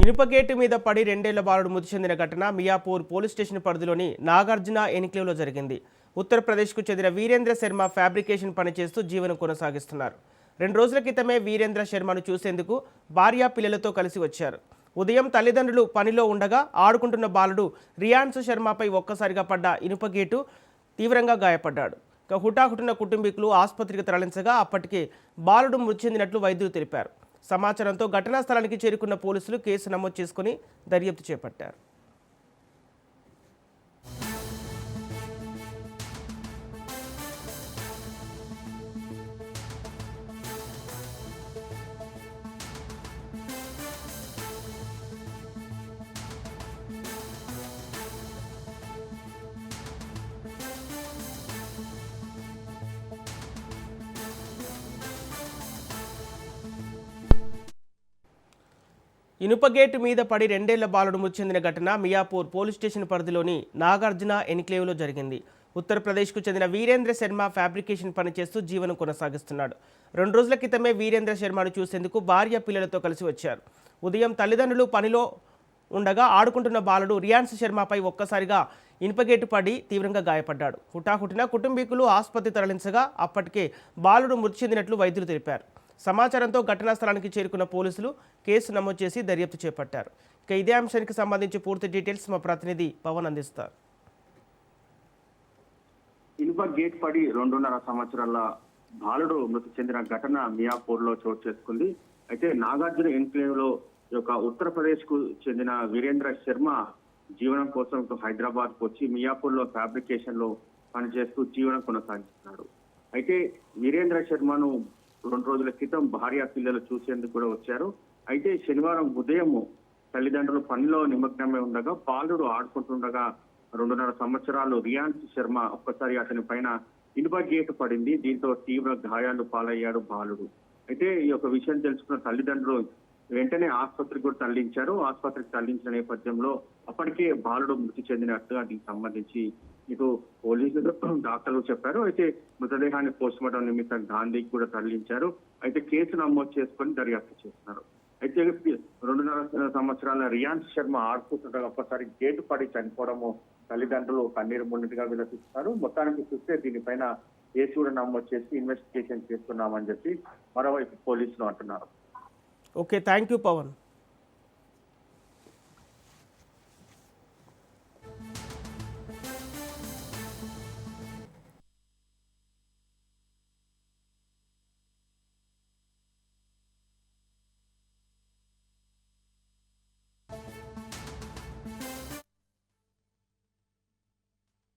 ఇనుపగేటు మీద పడి 2 ఏళ్ల బాలుడు మృతి చెందిన ఘటన మియాపూర్ పోలీస్ స్టేషన్ పరిధిలోని నాగార్జున ఎన్క్లేవ్లో జరిగింది. ఉత్తరప్రదేశ్కు చెందిన వీరేంద్ర శర్మ ఫ్యాబ్రికేషన్ పనిచేస్తూ జీవనం కొనసాగిస్తున్నారు. 2 రోజుల క్రితమే వీరేంద్ర శర్మను చూసేందుకు భార్య పిల్లలతో కలిసి వచ్చారు. ఉదయం తల్లిదండ్రులు పనిలో ఉండగా ఆడుకుంటున్న బాలుడు రియాన్స్ శర్మపై ఒక్కసారిగా పడ్డ ఇనుపగేటు తీవ్రంగా గాయపడ్డాడు. హుటాహుటిన కుటుంబీకులు ఆసుపత్రికి తరలించగా అప్పటికే బాలుడు మృతి చెందినట్లు వైద్యులు తెలిపారు. సమాచారంతో ఘటనా స్థలానికి చేరుకున్న పోలీసులు కేసు నమోదు చేసుకుని దర్యాప్తు చేపట్టారు. ఇనుపగేటు మీద పడి 2 ఏళ్ల బాలుడు మృతి చెందిన ఘటన మియాపూర్ పోలీస్ స్టేషన్ పరిధిలోని నాగార్జున ఎన్క్లేవ్లో జరిగింది. ఉత్తరప్రదేశ్కు చెందిన వీరేంద్ర శర్మ ఫ్యాబ్రికేషన్ పనిచేస్తూ జీవనం కొనసాగిస్తున్నాడు. 2 రోజుల క్రితమే వీరేంద్ర శర్మను చూసేందుకు భార్య పిల్లలతో కలిసి వచ్చారు. ఉదయం తల్లిదండ్రులు పనిలో ఉండగా ఆడుకుంటున్న బాలుడు రియాన్స్ శర్మపై ఒక్కసారిగా ఇనుపగేటు పడి తీవ్రంగా గాయపడ్డాడు. హుటాహుటిన కుటుంబీకులు ఆసుపత్రి తరలించగా అప్పటికే బాలుడు మృతి చెందినట్లు వైద్యులు తెలిపారు. సమాచారంతో ఘటనా స్థలానికి చేరుకున్న పోలీసులు కేసు నమోదు చేసి దర్యాప్తు చేపట్టారు. ఇక ఇదే అంశానికి సంబంధించి పూర్తి డీటెయిల్స్ మా ప్రతినిధి పవన్ అందిస్తారు. ఇనుప గేట్ పడి 2.5 సంవత్సరాల బాలుడు మృతి చెందిన ఘటన మియాపూర్ లో చోటు చేసుకుంది. అయితే నాగార్జున ఎన్క్లేవ్ లో ఉత్తరప్రదేశ్ కు చెందిన వీరేంద్ర శర్మ జీవనం కోసం హైదరాబాద్ కు వచ్చి మియాపూర్ లో ఫ్యాబ్రికేషన్ లో పనిచేస్తూ జీవనం కొనసాగిస్తున్నాడు. అయితే వీరేంద్ర శర్మను 2 రోజుల క్రితం భార్య పిల్లలు చూసేందుకు కూడా వచ్చారు. అయితే శనివారం ఉదయం తల్లిదండ్రులు పనిలో నిమగ్నమై ఉండగా బాలుడు ఆడుకుంటుండగా 2.5 సంవత్సరాలు రియాన్స్ శర్మ ఒక్కసారి అతని పైన ఇనుప గేటు పడింది. దీంతో తీవ్ర గాయాలు పాలయ్యాడు బాలుడు. అయితే ఈ యొక్క విషయం తెలుసుకున్న తల్లిదండ్రులు వెంటనే ఆసుపత్రికి కూడా తరలించారు. ఆసుపత్రికి తరలించిన నేపథ్యంలో అప్పటికే బాలుడు మృతి చెందినట్టుగా దీనికి సంబంధించి ఇటు పోలీసులు డాక్టర్లు చెప్పారు. అయితే మృతదేహాన్ని పోస్ట్ మార్టం నిమిత్తం గాంధీకి కూడా తరలించారు. అయితే కేసు నమోదు చేసుకొని దర్యాప్తు చేస్తున్నారు. అయితే 2.5 సంవత్సరాల రియాన్స్ శర్మ ఆడుకుంటుండగా ఒక్కసారి గేటు పడి చనిపోవడము తల్లిదండ్రులు కన్నీరు మున్నీటిగా విలపిస్తున్నారు. మొత్తానికి చూస్తే దీనిపైన కేసు కూడా నమోదు చేసి ఇన్వెస్టిగేషన్ చేస్తున్నామని చెప్పి మరోవైపు పోలీసులు అంటున్నారు. Okay, thank you Pawan.